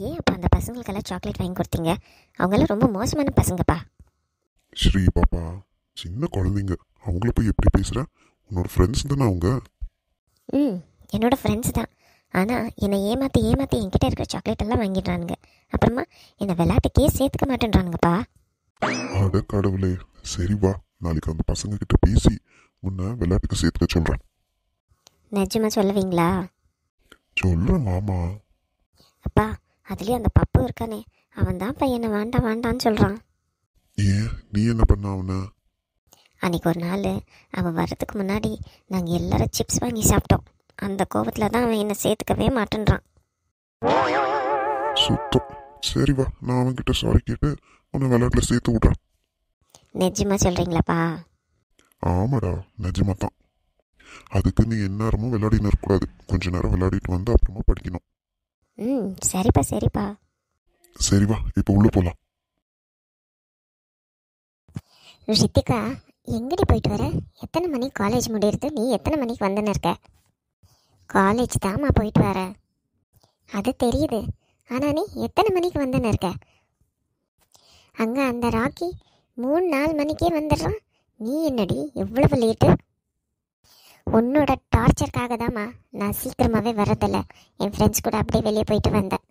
ஏன் அப்போ அந்த பசங்களுக்கெல்லாம் சாக்லேட் வாங்கி கொடுத்தீங்க? அவங்களாம் ரொம்ப மோசமான பசங்கப்பா. ஸ்ரீ பாப்பா, சின்ன குழந்தைங்க, அவங்கள போய் எப்படி பேசுகிற? உன்னோட ஃப்ரெண்ட்ஸ் தானே அவங்க. என்னோடய ஃப்ரெண்ட்ஸ் தான். ஆனால் என்னை ஏமாற்றி என்கிட்ட இருக்கிற சாக்லேட் எல்லாம் வாங்கிடுறானுங்க. அப்புறமா என்னை விளையாட்டுக்கே சேர்த்துக்க மாட்டேன்றானுங்கப்பா. அட கடவுளே. சரி வா, நாளைக்கு அந்த பசங்க கிட்ட பேசி உன்னை விளையாட்டுக்கு சேர்த்துக்க சொல்கிறேன். நிஜமா சொல்லுவீங்களா? சொல்கிறேன் மாமா. அப்பா, அதுலேயும் அந்த பப்பு இருக்கானே, அவன் தான் என்னை வேண்டான்னு சொல்கிறான். ஏன், நீ என்ன பண்ண அவனை? அன்றைக்கி ஒரு நாள் அவன் வர்றதுக்கு முன்னாடி நாங்கள் எல்லாரும் சிப்ஸ் வாங்கி சாப்பிட்டோம். அந்த கோபத்தில் தான் அவன் என்னை சேர்த்துக்கவே மாட்டேன்றான். சுத்தம். சரி வா, நான் அவன்கிட்ட சாரி கேட்டு உன்னை விளையாட்டுல சேர்த்து விட்றேன். நிஜமா சொல்கிறீங்களாப்பா? ஆமாடா, நிஜமா தான். அதுக்கு நீ எந்நேரமும் விளையாடின்னு இருக்கக்கூடாது. கொஞ்ச நேரம் விளையாடிட்டு வந்து அப்புறமா படிக்கணும். சரிப்பா. சரி வா, இப்போ உள்ள போகலாம். ரித்திகா, எங்கடி போயிட்டு வர? எத்தனை மணிக்கு காலேஜ் முடியுறது? நீ எத்தனை மணிக்கு வந்துன்னு இருக்க? காலேஜ் தாம்மா போயிட்டு வர, அது தெரியுது. ஆனால் நீ எத்தனை மணிக்கு வந்துன்னு இருக்க? அங்கே அந்த ராக்கி 3-4 மணிக்கே வந்துடுறான். நீ என்னடி எவ்வளவு லேட்டு? உன்னோட டார்ச்சருக்காக தாம்மா நான் சீக்கிரமாகவே வரதில்லை. என் ஃப்ரெண்ட்ஸ் கூட அப்படியே வெளியே போயிட்டு வந்தேன்.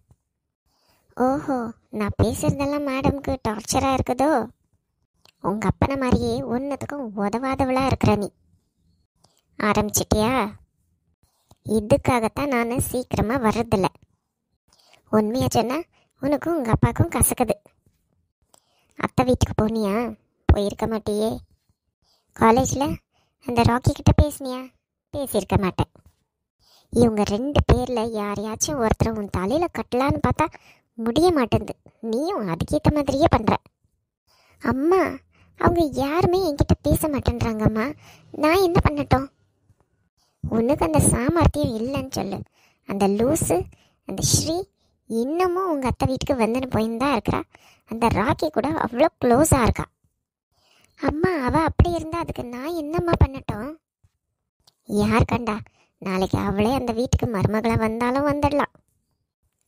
ஓஹோ, நான் பேசுகிறதெல்லாம் மேடம்க்கு டார்ச்சராக இருக்குதோ? உங்கள் அப்பனை மாதிரியே ஒன்றுத்துக்கும் உதவாதவளாக இருக்கிற நீ. ஆரம்பிச்சிட்டியா? இதுக்காகத்தான் நான் சீக்கிரமாக வர்றதில்லை. உண்மையாக சொன்னால் உனக்கும் உங்கள் அப்பாவுக்கும் கசக்குது. அத்தை வீட்டுக்கு போனியா? போயிருக்க மாட்டியே. காலேஜில் அந்த ராக்கி கிட்ட பேசினியா? பேசியிருக்க மாட்டேன். இவங்க 2 பேரில் யாரையாச்சும் ஒருத்தர் உன் தலையில் கட்டலான்னு பார்த்தா முடிய மாட்டேங்குது. நீயும் அதுக்கேற்ற மாதிரியே பண்ணுற. அம்மா, அவங்க யாருமே என்கிட்ட பேச மாட்டேன்றாங்கம்மா. நான் என்ன பண்ணட்டும்? உனக்கு அந்த சாமர்த்தியம் இல்லைன்னு சொல்லு. அந்த லூஸு அந்த ஸ்ரீ இன்னமும் உங்கள் அத்தை வீட்டுக்கு வந்துன்னு போயின்னு தான் இருக்கிறா. அந்த ராக்கி கூட அவ்வளோ க்ளோஸாக இருக்கா. அம்மா, அவள் அப்படி இருந்தால் அதுக்கு நான் என்னம்மா பண்ணட்டும்? யார் கண்டா, நாளைக்கு அவளே அந்த வீட்டுக்கு மருமகளாக வந்தாலும் வந்துடலாம்.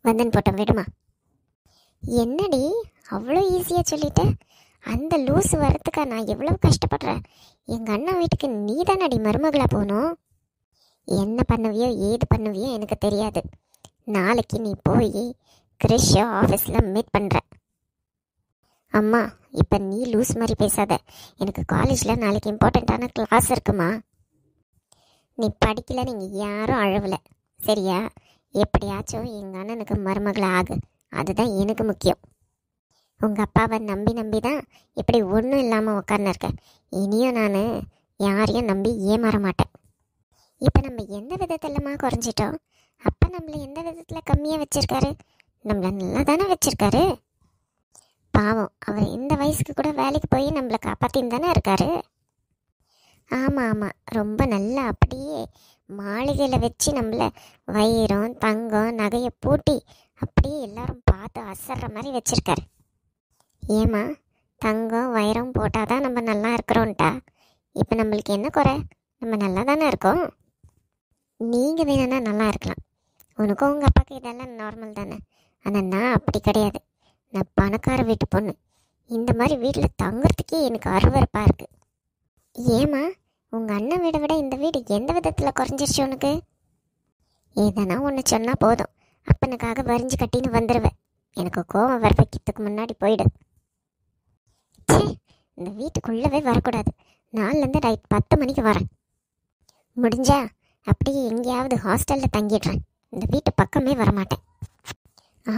வந்துன்னு போட்டோம், விடுமா. என்னடி அவ்வளோ ஈஸியாக சொல்லிட்டு? அந்த லூஸு வரத்துக்கா நான் எவ்வளோ கஷ்டப்படுறேன். எங்கள் அண்ணா வீட்டுக்கு நீ தானடி மருமகளாக போகணும். என்ன பண்ணுவியோ ஏது பண்ணுவியோ எனக்கு தெரியாது. நாளைக்கு நீ போய் கிறிஷ் ஆஃபீஸில் மீட் பண்ணுற. அம்மா, இப்போ நீ லூஸ் மாதிரி பேசாத. எனக்கு காலேஜில் நாளைக்கு இம்பார்ட்டண்ட்டான கிளாஸ் இருக்குமா. நீ படிக்கல, நீங்கள் யாரும் அழவலை, சரியா? எப்படியாச்சும் எங்கள் அண்ணனுக்கு மருமகளை ஆகு, அதுதான் எனக்கு முக்கியம். உங்கள் அப்பாவை நம்பி தான் இப்படி ஒன்றும் இல்லாமல் உட்கார்ந்துருக்க. இனியும் நான் யாரையும் நம்பி ஏமாற மாட்டேன். இப்போ நம்ம எந்த விதத்திலமா குறைஞ்சிட்டோம்? அப்பா நம்மளை எந்த விதத்தில் கம்மியாக வச்சுருக்காரு? நம்மளை நல்லா தானே வச்சுருக்காரு. பாவம், அவர் இந்த வயசுக்கு கூட வேலைக்கு போய் நம்மளை காப்பாற்றின்னு தானே இருக்காரு. ஆமாம், ரொம்ப நல்லா அப்படியே மாளிகையில் வச்சு நம்மளை வைரம் தங்கம் நகையை பூட்டி அப்படியே எல்லாரும் பார்த்து அசர்ற மாதிரி வச்சுருக்காரு. ஏம்மா, தங்கம் வைரம் போட்டால் தான் நம்ம நல்லா இருக்கிறோன்ட்டா? இப்போ நம்மளுக்கு என்ன குறை? நம்ம நல்லா தானே இருக்கோம். நீங்கள் வேணும்னா நல்லா இருக்கலாம். உனக்கும் உங்கள் அப்பாவுக்கு இதெல்லாம் நார்மல் தானே. ஆனால் நான் அப்படி கிடையாது. நான் பணக்கார வீட்டு பொண்ணு. இந்த மாதிரி வீட்டில் தங்குறதுக்கே எனக்கு அருவருப்பாக இருக்குது. ஏம்மா, உங்கள் அண்ணன் வீடை விட இந்த வீடு எந்த விதத்தில் குறைஞ்சிருச்சு உனக்கு? ஏதானா ஒன்று சொன்னால் போதும், அப்பனுக்காக வரிஞ்சு கட்டின்னு வந்துடுவேன். எனக்கு கோவம் வர வைக்கிறதுக்கு முன்னாடி போயிடு. சே, இந்த வீட்டுக்குள்ளவே வரக்கூடாது. 4லேருந்து நைட் 10 மணிக்கு வரேன். முடிஞ்சா அப்படியே எங்கேயாவது ஹாஸ்டலில் தங்கிடுறேன். இந்த வீட்டு பக்கமே வரமாட்டேன்.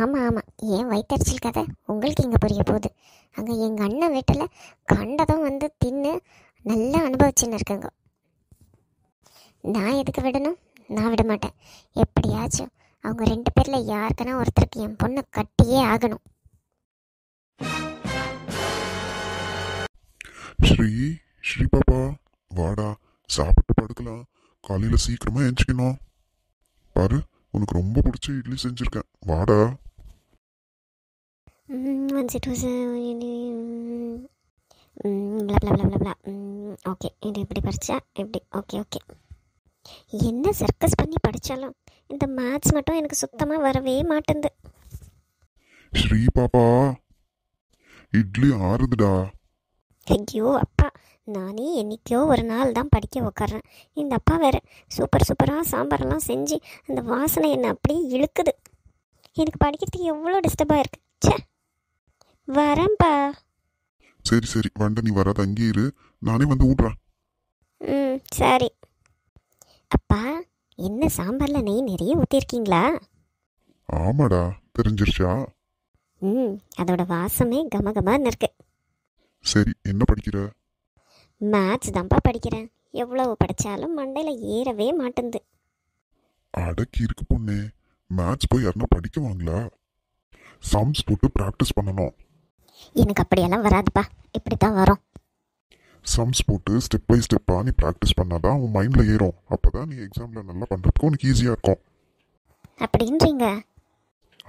ஆமாம், ஏன் வயிற்றுச்சல் கதை உங்களுக்கு இங்கே புரிய போகுது. அங்கே எங்கள் அண்ணன் வீட்டில் கண்டதும் வந்து தின்னு நல்லா அனுபவிச்சுன்னு இருக்குங்க. நான் எதுக்கு விடணும்? நான் விட மாட்டேன். எப்படியாச்சும் அவங்க 2 பேரில் யாருக்குன்னா ஒருத்தருக்கு என் பொண்ணை கட்டியே ஆகணும். ஸ்ரீ பாப்பா, வாடா, சாப்பிட்டு படுக்கலாம். காலையில் சீக்கிரமா எழுந்திக்கணும். பாரு, உனக்கு ரொம்ப பிடிச்ச இட்லி செஞ்சுருக்கேன், வாடா. ஓகே, இது இப்படி படித்தா எப்படி? ஓகே. என்ன சர்க்கஸ் பண்ணி படித்தாலும் இந்த மேத்ஸ் மட்டும் எனக்கு சுத்தமாக வரவே மாட்டேங்குது. ஸ்ரீ பாப்பா, இட்லி ஆறுதுடா. ஐயோ அப்பா, நானே என்னைக்கோ ஒரு நாள் தான் படிக்க உக்காடுறேன். இந்த அப்பா வேற சூப்பர் சூப்பராக சாம்பாரெல்லாம் செஞ்சு அந்த வாசனை என்னை அப்படியே இழுக்குது. எனக்கு படிக்கிறதுக்கு எவ்வளோ டிஸ்டர்பாக இருக்கு. ச்சே, வரேன்ப்பா. சரி சரி, வண்ட நீ வராத அங்கேயே இரு, நானே வந்து ஊட்டுறேன். ம் சரி. அப்பா, என்ன சாம்பாரில் நெய் நிறைய ஊற்றிருக்கீங்களா? ஆமாடா, தெரிஞ்சிருச்சா? ம், அதோட வாசமே கமகமான்னு இருக்கு. சரி, என்ன படிக்கிற? மேத்ஸ் தான்ப்பா படிக்கிறேன். எவ்வளவு படித்தாலும் மண்டையில் ஏறவே மாட்டேங்குது. அடக்கி இருக்கு பொண்ணே, மேட்ச் போய் யாருன்னா படிக்குவாங்களா? சம்ஸ் போட்டு ப்ராக்டிஸ் பண்ணணும். எனக்கு அப்படியெல்லாம் வராதுப்பா, இப்படி தான் வரும். சம்ஸ் போட்டு ஸ்டெப் பை ஸ்டெப்பாக நீ ப்ராக்டிஸ் பண்ணாதான் உன் மைண்டில் ஏறும். அப்போ தான் நீ எக்ஸாமில் நல்லா பண்ணுறதுக்கு உனக்கு ஈஸியாக இருக்கும். அப்படின்றீங்க?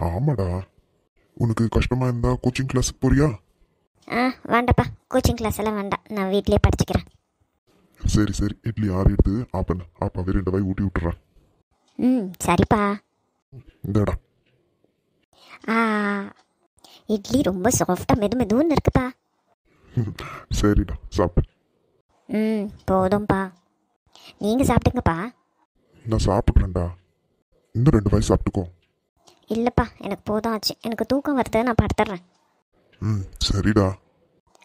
ஆமாடா. உனக்கு கஷ்டமாக இருந்தால் கோச்சிங் கிளாஸுக்கு போறியா? வேண்டாப்பா, கோச்சிங் கிளாஸ் எல்லாம் வேண்டாம், நான் வீட்லேயே படிச்சுக்கிறேன். சரி சரி, இட்லி ஆறி எடுத்து ஆப்பண்ணு, ஆப்பாவே 2 வாய் ஊட்டி விட்டுறேன். ம் சரிப்பா. இந்தடா. ஆ, இட்லி ரொம்ப சாஃப்டாக மெது மெதுன்னு இருக்குப்பா. சரிடா, சாப்பிடு. ம் போதும்ப்பா, நீங்கள் சாப்பிடுங்கப்பா. நான் சாப்பிட்றேன்டா, இன்னும் 2 வாய் சாப்பிட்டுக்கோ. இல்லைப்பா, எனக்கு போதும் ஆச்சு, எனக்கு தூக்கம் வருது, நான் படுத்துட்றேன். ம் சரிடா.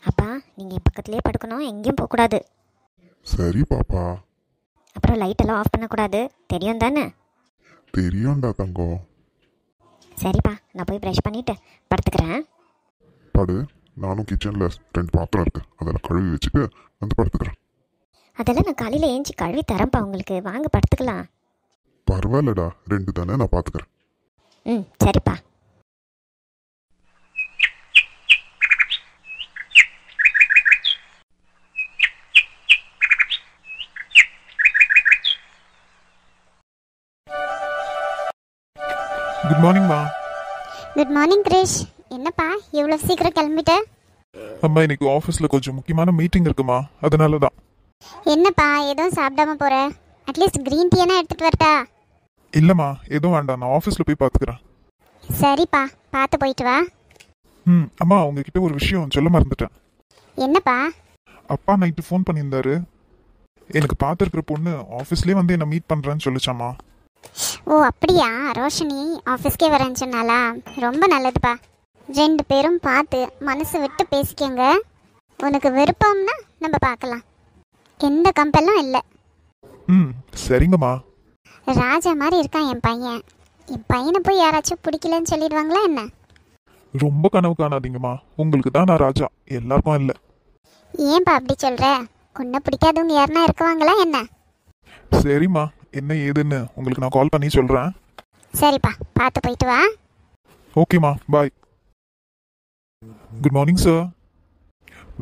அப்பா, நீங்கள் என் பக்கத்துலேயே படுக்கணும், எங்கேயும் போகக்கூடாது. சரி பாப்பா. அப்புறம் லைட்டெல்லாம் ஆஃப் பண்ணக்கூடாது, தெரியும் தானே? தெரியும்டா தங்கம். சரிப்பா, நான் போய் ப்ரஷ் பண்ணிவிட்டு படுத்துக்கிறேன். படு, நானும் கிச்சனில் 2 பாத்திரம் இருக்கு, அதெல்லாம் கழுவி வச்சுட்டு வந்து படுத்துக்கிறேன். அதெல்லாம் நான் காலையில் ஏஞ்சி கழுவி தரேன்ப்பா உங்களுக்கு, வாங்க படுத்துக்கலாம். பரவாயில்லடா, 2 தானே, நான் பார்த்துக்கிறேன். ம் சரிப்பா. குட் மார்னிங்மா. Good morning Grace. என்னப்பா இவ்வளோ சீக்கிரம் கிளம்பிட்ட? அம்மா, இன்னைக்கு ஆஃபீஸில் கொஞ்சம் முக்கியமான மீட்டிங் இருக்குமா, அதனால தான். என்னப்பா எதுவும் சாப்பிடாம போற? அட்லீஸ்ட் க்ரீன் டீனா எடுத்துட்டு வரட்டா? இல்லைம்மா, எதுவும் வேண்டாம், நான் ஆஃபீஸில் போய் பார்த்துக்கிறேன். சரிப்பா, பார்த்து போயிட்டு வா. அம்மா, உங்ககிட்ட ஒரு விஷயம் சொல்ல மறந்துட்டேன். என்னப்பா? அப்பா நைட்டு ஃபோன் பண்ணியிருந்தாரு. எனக்கு பார்த்துருக்குற பொண்ணு ஆஃபீஸ்லேயே வந்து என்னை மீட் பண்ணுறேன்னு சொல்லிச்சாம்மா. ஓ அப்படியா? ரோஷினி ஆஃபீஸ்க்கே வரேன்னு சொன்னாலா? ரொம்ப நல்லதுப்பா. 2 பேரும் பார்த்து மனசு விட்டு பேசிக்கங்க. உனக்கு விருப்பம்னா நம்ம பார்க்கலாம், எந்த கம்பெல்லாம் இல்லை. சரிங்கம்மா. ராஜா மாதிரி இருக்கான் என் பையன். என் பையனை போய் யாராச்சும் பிடிக்கலன்னு சொல்லிடுவாங்களா என்ன? ரொம்ப கனவு காணாதீங்கம்மா, உங்களுக்கு தான் நான் ராஜா, எல்லாருக்கும் இல்லை. ஏன்பா அப்படி சொல்ற? உன்னை பிடிக்காதவங்க யாருன்னா இருக்குவாங்களா என்ன? சரிம்மா, என்ன ஏதுன்னு உங்களுக்கு நான் கால் பண்ணி சொல்கிறேன். சரிப்பா, பார்த்து போயிட்டு வா. ஓகேம்மா, bye. Good morning sir.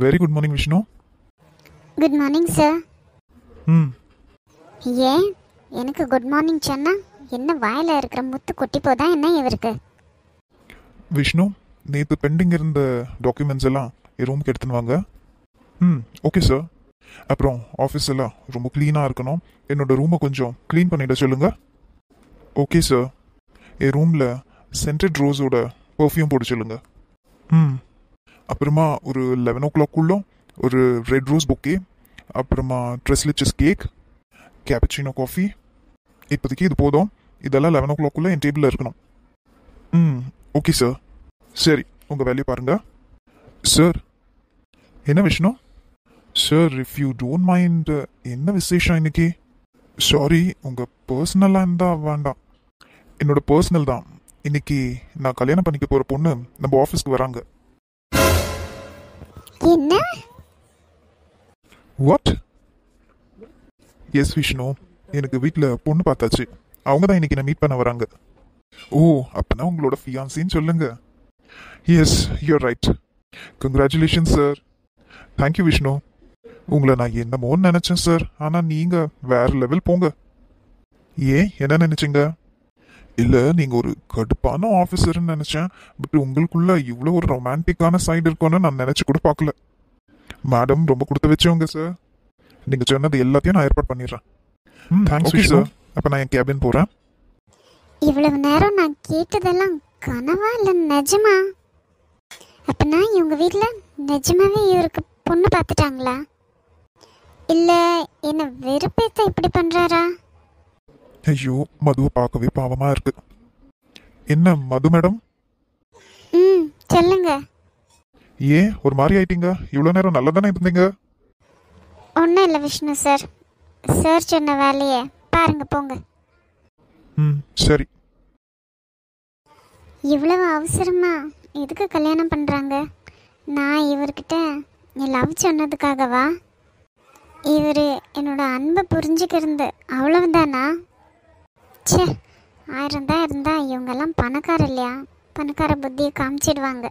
Very good morning Vishnu. Good morning sir. ம் ஏன் எனக்கு குட் மார்னிங் சொன்னா என்ன வாயில் இருக்கிற முத்து கொட்டி போதா என்ன இவருக்கு? விஷ்ணு, நேற்று பெண்டிங் இருந்த டாக்குமெண்ட்ஸ் எல்லாம் என் ரூமுக்கு எடுத்துன்னு வாங்க. Okay sir. அப்புறம் ஆஃபீஸ் எல்லாம் ரொம்ப க்ளீனாக இருக்கணும், என்னோட ரூமை கொஞ்சம் க்ளீன் பண்ணிட சொல்லுங்கள். Okay sir. என் ரூமில் சென்டட் ரோஸோட பர்ஃப்யூம் போட சொல்லுங்க. அப்புறமா ஒரு 11 o'clock ஒரு ரெட் ரோஸ் பொக்கே, அப்புறமா ட்ரெஸ்லிச்சஸ் கேக், கேப்பச்சினோ காஃபி. இப்போதைக்கு இது போதும், இதெல்லாம் 11 o'clock என் டேபிளில் இருக்கணும். Okay sir. சரி, உங்கள் வேலையை பாருங்கள். சார். என்ன Vishnu? Sir, if you don't mind, என்ன விசேஷம் இன்னைக்கு? சாரி, உங்கள் பர்சனலாக இருந்தால் வேண்டாம். என்னோட பர்சனல் தான். இன்னைக்கு நான் கல்யாணம் பண்ணிக்க போகிற பொண்ணு நம்ம ஆஃபீஸ்க்கு வராங்க. என்ன? வாட்? எஸ் விஷ்ணு, எனக்கு வீட்டில் பொண்ணு பார்த்தாச்சு, அவங்க தான் இன்னைக்கு நான் மீட் பண்ண வராங்க. ஓ, அப்பனா உங்களோட ஃபியான்சின்னு சொல்லுங்க. Yes, you're right. Congratulation sir. Thank you Vishnu. உங்களை நான் என்னமோன்னு நினச்சேன் சார், ஆனால் நீங்கள் வேற லெவல் போங்க. ஏன், என்ன நினச்சிங்க? இல்லை, நீங்கள் ஒரு கடுப்பான ஆஃபீஸர்னு நினச்சேன், பட் உங்களுக்குள்ள இவ்வளோ ஒரு ரொமான்டிக்கான சைடு இருக்கும்னு நான் நினச்சி கூட பார்க்கல. மேடம் ரொம்ப கொடுத்து வச்சவங்க சார். நீங்கள் சொன்னது எல்லாத்தையும் நான் ஏற்பாடு பண்ணிடுறேன். Thanks sir. அப்போ நான் என் கேபின் போகிறேன். இவ்வளவு நேரம் நான் கேட்டதெல்லாம் கனவா இல்லை நிஜமா? அப்பனா இவங்க வீட்டில் நிஜமாவே இவருக்கு பொண்ணு பார்த்துட்டாங்களா? இல்லை என்ன வெறுப்பேத்த இப்படி பண்ணுறாரா? ஐயோ, மதுவை பார்க்கவே பாவமா இருக்கு. என்ன மது மேடம், ம், சொல்லுங்க. ஏன் ஒரு மாதிரி ஆயிட்டீங்க? இவ்வளோ நேரம் நல்லா தானே இருந்தீங்க. ஒன்றும் இல்லை விஷ்ணு சார். சார் சொன்ன வேலையை பாருங்க, போங்க. ம், சரி. இவ்வளவு அவசரமா எதுக்கு கல்யாணம் பண்ணுறாங்க? நான் இவர்கிட்ட என் லவ் சொன்னதுக்காகவா? இவர் என்னோட அன்பை புரிஞ்சுக்கிறது அவ்வளவுதானா? ச்சே, 1000 தான் இருந்தா இவங்கெல்லாம் பணக்கார இல்லையா? பணக்கார புத்தியை காமிச்சிடுவாங்க.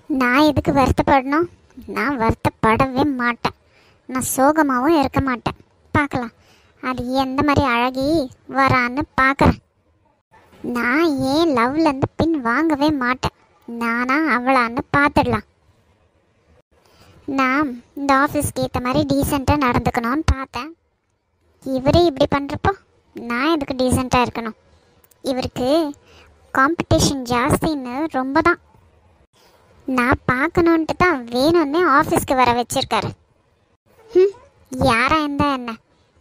நான் எதுக்கு வருத்தப்படணும்? நான் வருத்தப்படவே மாட்டேன். நான் சோகமாகவும் இருக்க மாட்டேன். பார்க்கலாம் அது எந்த மாதிரி அழகி வரான்னு பார்க்குறேன். நான் ஏன் லவ்லேருந்து பின் வாங்கவே மாட்டேன். நானா அவளான்னு பார்த்துடலாம். நான் இந்த ஆஃபீஸ்க்கு ஏற்ற மாதிரி டீசெண்டாக நடந்துக்கணும்னு பார்த்தேன். இவரே இப்படி பண்ணுறப்போ நான் எதுக்கு டீசெண்டாக இருக்கணும்? இவருக்கு காம்படிஷன் ஜாஸ்தின்னு ரொம்ப தான். நான் பார்க்கணுன்ட்டு தான் வேணும்னே ஆஃபீஸ்க்கு வர வச்சிருக்காரு. யாரா இருந்தா என்ன,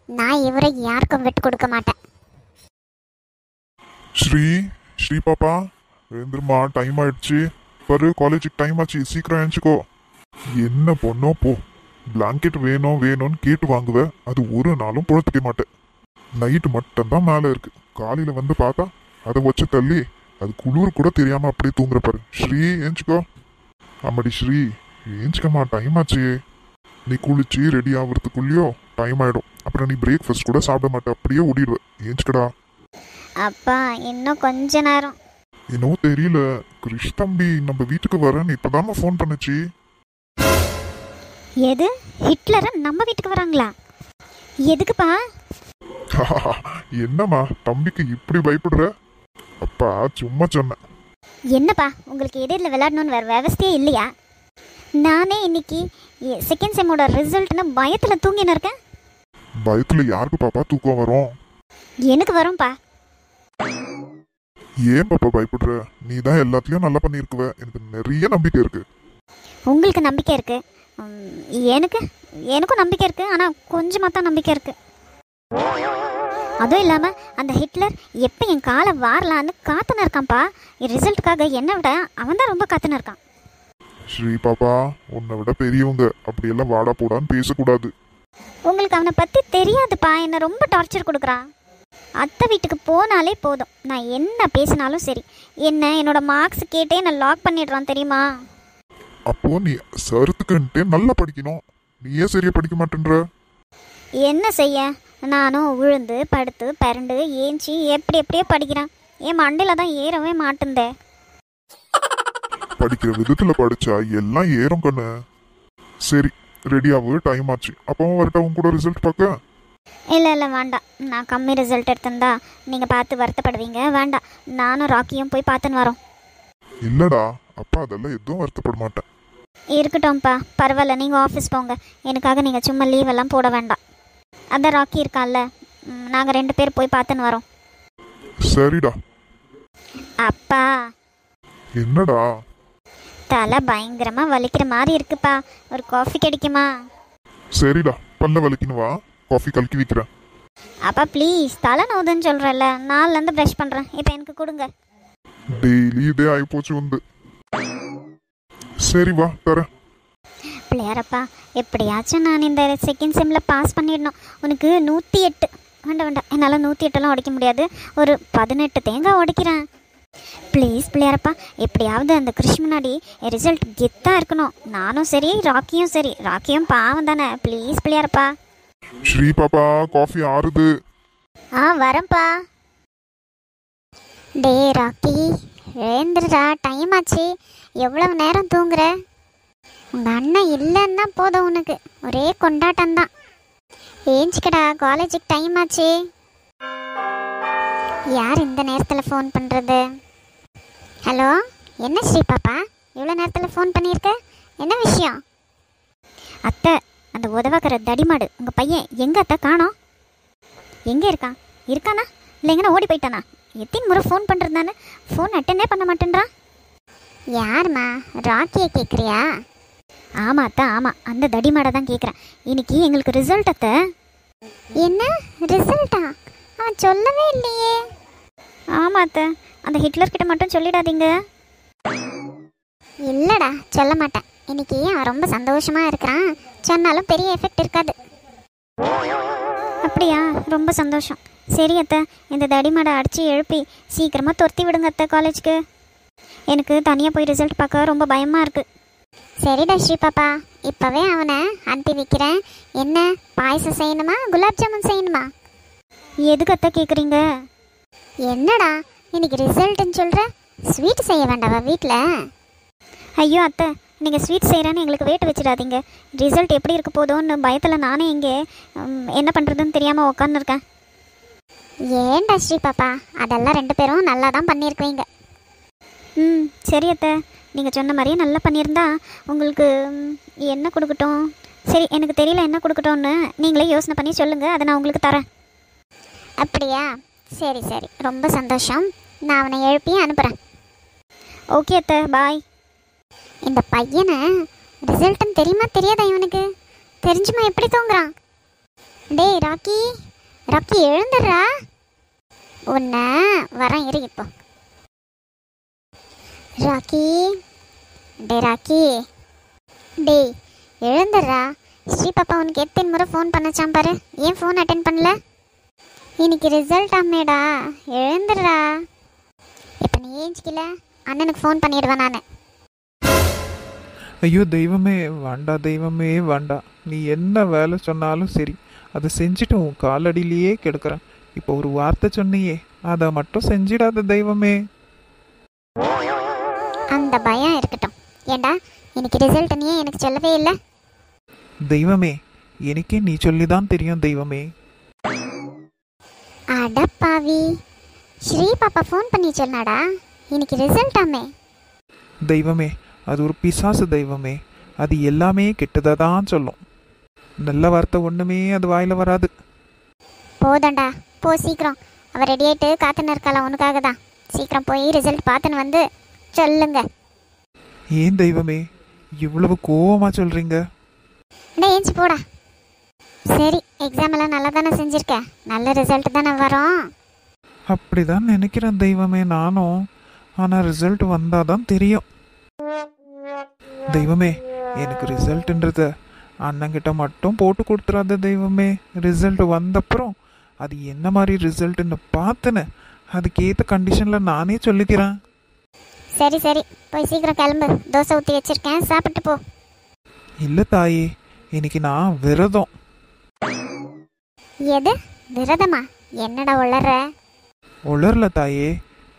நான் இவரை யாருக்கும் விட்டு கொடுக்க மாட்டேன். ஸ்ரீ பாப்பா, எழுந்துருமா, டைம் ஆயிடுச்சு. பாரு, காலேஜுக்கு டைம் ஆச்சு, சீக்கிரம் எழுந்துக்கோ. என்ன பொண்ணோ போ, பிளாங்கெட் வேணும் வேணும்னு கேட்டு வாங்குவேன். அது ஒரு நாளும் பொழுத்துக்க மாட்டேன். நைட்டு மட்டும்தான் மேலே இருக்கு. காலையில் வந்து பார்த்தா அதை வச்சு தள்ளி அது குளிர் கூட தெரியாம அப்படியே தூங்குற பாரு. ஸ்ரீ ஏஞ்சிக்கோ. ஆமாடி ஸ்ரீ, ஏஞ்சிக்கம்மா, டைம் ஆச்சு. நீ குளிச்சு ரெடி ஆகுறதுக்குள்ளேயோ டைம் ஆயிடும். அப்புறம் நீ பிரேக்ஃபாஸ்ட் கூட சாப்பிட மாட்டே, அப்படியே ஓடிடுவேன். ஏஞ்சிக்கடா. அப்பா இன்னும் கொஞ்ச நேரம். என்னவோ தெரியல, கிருஷ் தம்பி நம்ம வீட்டுக்கு வரேன்னு இப்பதாம்மா ஃபோன் பண்ணுச்சு. எது? ஹிட்லரை நம்ம வீட்டுக்கு வராங்களா? எதுக்குப்பா? என்னம்மா தம்பிக்கு இப்படி பயப்படுற? அப்பா சும்மா சொன்னேன். என்னப்பா உங்களுக்கு எதிரில் விளையாடணும்னு வேறு விவஸ்தையே இல்லையா? நானே இன்னைக்கு செகண்ட் செம்மோட ரிசல்ட்னு பயத்தில் தூங்கின்னு இருக்கேன். பயத்துல யாருக்கு பாப்பா தூக்கம் வரும்? எனக்கு வரும்பா. ஏன் பாப்பா பயப்படுற? நீ தான் எல்லாத்தையும் நல்லா பண்ணியிருக்குவ. எனக்கு நிறைய நம்பிக்கை இருக்கு. உங்களுக்கு நம்பிக்கை இருக்கு, எனக்கும் நம்பிக்கை இருக்கு. ஆனால் கொஞ்சமாக தான் நம்பிக்கை இருக்கு. அதுவும் இல்லாமல் அந்த ஹிட்லர் எப்போ என் காலை வாரலான்னு காத்துன்னு இருக்கான்ப்பா. ரிசல்ட்டுக்காக என்னை விட அவன் தான் ரொம்ப காத்துன்னு இருக்கான். ஸ்ரீ பாப்பா, உன்னை விட பெரியவங்க அப்படியெல்லாம் வாடா போடான்னு பேசக்கூடாது. உங்களுக்கு அவனை பற்றி தெரியாதுப்பா. என்னை ரொம்ப டார்ச்சர் கொடுக்குறான். அத்தை வீட்டுக்கு போனாலே போதும், நான் என்ன பேசினாலும் சரி, என்னோட மார்க்ஸ் கேட்டே நான் லாக் பண்ணிடுறான் தெரியுமா? அப்போ நீ சருத்துக்குன்ட்டே நல்லா படிக்கணும். நீ ஏன் சரியா படிக்க மாட்டேன்ற? என்ன செய்ய, நானும் விழுந்து படுத்து பரண்டு ஏஞ்சி எப்படியே படிக்கிறேன். என் மண்டையில் தான் ஏறவே மாட்டேந்தே. படிக்கிற விதத்துல படிச்சா எல்லாம் ஏறும் கண்ணு. சரி, ரெடியாவு, டைம் ஆச்சு. அப்பவும் வரட்டா உன் கூட ரிசல்ட் பார்க்க? இல்லை வேண்டாம். நான் கம்மி ரிசல்ட் எடுத்திருந்தா நீங்கள் பார்த்து வருத்தப்படுவீங்க. வேண்டாம், நானும் ராக்கியும் போய் பார்த்துன்னு வரோம். இல்லடா, அப்பா அதெல்லாம் எதுவும் வருத்தப்பட மாட்டேன். இருக்கட்டும்ப்பா, பரவாயில்ல. நீங்கள் ஆஃபீஸ் போங்க. எனக்காக நீங்கள் சும்மா லீவெல்லாம் போட வேண்டாம். அதான் ராக்கி இருக்கான்ல, நாங்கள் 2 பேர் போய் பார்த்துன்னு வரோம். சரிடா. அப்பா, என்னடா? தலை பயங்கரமாக வலிக்கிற மாதிரி இருக்குப்பா. ஒரு காஃபி கிடைக்குமா? சரிடா, பல்ல வலிக்கணும், வா காஃபி கலக்கி வைக்கிறேன். அப்பா ப்ளீஸ், தலை நோதுன்னு சொல்கிறேன்ல, நாலுலேருந்து ப்ரஷ் பண்ணுறேன். இப்போ எனக்கு கொடுங்க. டெய்லி இதே ஆகிப்போச்சு வந்து. சரி வா தரேன். பிள்ளையாரப்பா, எப்படியாச்சும் நான் இந்த செகண்ட் செம்மில் பாஸ் பண்ணிடணும். உனக்கு 108. வேண்டாம், என்னால் 108லாம் உடைக்க முடியாது. ஒரு 18 தேங்காய் உடைக்கிறேன். ப்ளீஸ் பிள்ளையாரப்பா, எப்படியாவது அந்த கிருஷ் முன்னாடி ரிசல்ட் கெத்தாக இருக்கணும். நானும் சரி, ராக்கியும் சரி. ராக்கியும் பாவம் தானே. ப்ளீஸ் பிள்ளையாரப்பா. ஸ்ரீ பாப்பா, காஃபி ஆறுது. வரேன்ப்பா. டே ராக்கி, எழுந்துருடா, டைம் ஆச்சு. எவ்வளவு நேரம் தூங்குற? உங்கள் அண்ணன் இல்லைன்னா போதும் உனக்கு ஒரே கொண்டாட்டம்தான். ஏஞ்சிக்கடா, காலேஜுக்கு டைம் ஆச்சு. யார் இந்த நேரத்தில் ஃபோன் பண்ணுறது? ஹலோ, என்ன ஸ்ரீ பாப்பா இவ்வளோ நேரத்தில் ஃபோன் பண்ணியிருக்க? என்ன விஷயம்? அத்தை, அந்த உதவாக்கிற தடிமாடு உங்கள் பையன் எங்கே அத்தை காணோம்? எங்கே இருக்கானா? இல்லை எங்கன்னா ஓடி போயிட்டானா? எத்தனை முறை ஃபோன் பண்ணுறதானே ஃபோன் அட்டெண்டே பண்ண மாட்டேன்றான். யாரும்மா, ராக்கியை கேட்குறியா? ஆமாம் அத்தை, ஆமாம், அந்த தடிமாடை தான் கேட்குறேன். இன்னைக்கு எங்களுக்கு ரிசல்ட் அத்தை. என்ன ரிசல்ட்டா? அவன் சொல்லவே இல்லையே. ஆமாம் அத்தை, அந்த ஹிட்லர்கிட்ட மட்டும் சொல்லிடாதீங்க. இல்லைடா, சொல்ல மாட்டேன். இன்னைக்கு அவன் ரொம்ப சந்தோஷமாக இருக்கிறான். சொன்னாலும் பெரிய எஃபெக்ட் இருக்காது. அப்படியா? ரொம்ப சந்தோஷம். சரி அத்தை, இந்த தடிமாடை அடித்து எழுப்பி சீக்கிரமாக துரத்தி விடுங்க அத்தை காலேஜுக்கு. எனக்கு தனியாக போய் ரிசல்ட் பார்க்க ரொம்ப பயமாக இருக்குது. சரிடா ஸ்ரீ பாப்பா, இப்போவே அவனை அனுப்பி வைக்கிறேன். என்ன பாயசம் செய்யணுமா, குலாப் ஜாமுன் செய்யணுமா? எதுக்கு அத்தை கேட்குறீங்க? என்னடா இன்னைக்கு ரிசல்ட்டுன்னு சொல்கிற? ஸ்வீட் செய்ய வேண்டாவா வீட்டில்? ஐயோ அத்தை, நீங்கள் ஸ்வீட் செய்கிறேன்னு எங்களுக்கு வேட்டு வச்சிடாதீங்க. ரிசல்ட் எப்படி இருக்க போதோன்னு பயத்தில் நானே இங்கே என்ன பண்ணுறதுன்னு தெரியாமல் உட்காந்துருக்கேன். ஏன்டா ஸ்ரீ பாப்பா, அதெல்லாம் 2 பேரும் நல்லா தான் பண்ணியிருக்குவீங்க. சரி அத்தை, நீங்கள் சொன்ன மாதிரியே நல்லா பண்ணியிருந்தா உங்களுக்கு என்ன கொடுக்கட்டும்? சரி, எனக்கு தெரியல என்ன கொடுக்கட்டும்னு. நீங்களே யோசனை பண்ணி சொல்லுங்கள், அதை நான் உங்களுக்கு தரேன். அப்படியா? சரி சரி, ரொம்ப சந்தோஷம். நான் அவனை எழுப்பி அனுப்புகிறேன். ஓகே அத்தை, பாய். இந்த பையனை ரிசல்ட்டுன்னு தெரியுமா தெரியாதா இவனுக்கு? தெரிஞ்சுமா எப்படி தூங்குறான்? டேய் ராக்கி, ராக்கி எழுந்துடுறா. உன்னை வரேன் இரு இப்போ. ராக்கி, டே ராக்கி, டேய் எழுந்துடுறா. ஸ்ரீ பாப்பா உனக்கு எத்தனை முறை ஃபோன் பண்ணச்சான் பாரு, ஏன் ஃபோன் அட்டென்ட் பண்ணல? இன்னைக்கு ரிசல்ட் ஆமேடா, எழுந்துடுறா. இப்போ நீ ஏஞ்சிக்கல, அண்ணனுக்கு ஃபோன் பண்ணிடுவேன் நான். ஐயோ தெய்வமே வேண்டா, தெய்வமே வேண்டா. நீ என்ன வேலை சொன்னாலும் சரி, அதை செஞ்சுட்டு உன் காலடியிலேயே கெடுக்கிறேன். இப்போ ஒரு வார்த்தை சொன்னியே, அதை மட்டும் செஞ்சிடாத தெய்வமே. அந்த பயம் இருக்கட்டும். ஏண்டா இன்னைக்கு ரிசல்ட் நீ எனக்கு சொல்லவே இல்லை? தெய்வமே, எனக்கே நீ சொல்லிதான் தெரியும் தெய்வமே. அடப்பாவி, ஸ்ரீ பாப்பா ஃபோன் பண்ணி சொன்னாடா இன்னைக்கு ரிசல்ட் ஆமே. தெய்வமே, அது ஒரு பிசாசு தெய்வமே. அது எல்லாமே கெட்டதாக தான் சொல்லும். நல்ல வார்த்தை ஒன்றுமே அது வாயில் வராது. போதண்டா, போ சீக்கிரம். அவள் ரெடி ஆகிட்டு காத்துன்னு இருக்காளா உனக்காக தான். சீக்கிரம் போய் ரிசல்ட் பார்த்துன்னு வந்து சொல்லுங்க. ஏன் தெய்வமே இவ்வளவு கோவமா சொல்றீங்க? டே ஏஞ்சி போடா. சரி, எக்ஸாம் எல்லாம் நல்லா தானே செஞ்சுருக்க? நல்ல ரிசல்ட் தானே வரும். அப்படிதான் நினைக்கிறேன் தெய்வமே நானும். ஆனால் ரிசல்ட் வந்தாதான் தெரியும். தெய்வமே, எனக்கு ரிசல்ட்ன்றத அண்ணங்கிட்ட மட்டும் போட்டு கொடுத்துறாத தெய்வமே. ரிசல்ட் வந்தப்புறம் அது என்ன மாதிரி ரிசல்ட்னு பார்த்துன்னு அதுக்கேற்ற கண்டிஷனில் நானே சொல்லிக்கிறேன். சரி சரி, போய் சீக்கிரம் கிளம்பு. தோசை ஊற்றி வச்சிருக்கேன், சாப்பிட்டு போ. இல்லை தாயே, இன்னைக்கு நான் விரதம். எது விரதமா? என்னடா உளற? உளரல தாயே,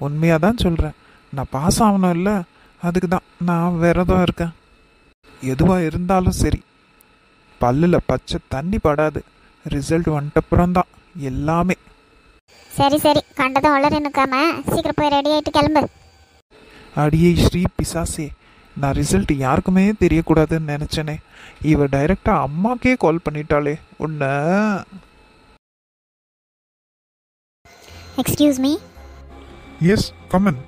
உண்மையாக தான் சொல்கிறேன். நான் பாஸ் ஆகணும் இல்லை, அதுக்கு தான் நான் விரதம் இருக்கேன். எதுவாக இருந்தாலும் சரி, பல்லில் பச்சை தண்ணி படாது. ரிசல்ட் வந்துட்டப்புறம்தான் எல்லாமே. சரி சரி, கண்டதும் உளறி நிற்காம சீக்கிரம் போய் ரெடி ஆகிட்டு கிளம்பு. அடியே ஸ்ரீ பிசாசே, நான் ரிசல்ட் யாருக்குமே தெரியக்கூடாதுன்னு நினச்சேனே. இவ டைரெக்டாக அம்மாக்கே கால் பண்ணிட்டாளே உன்னை. Excuse me. Yes, come on.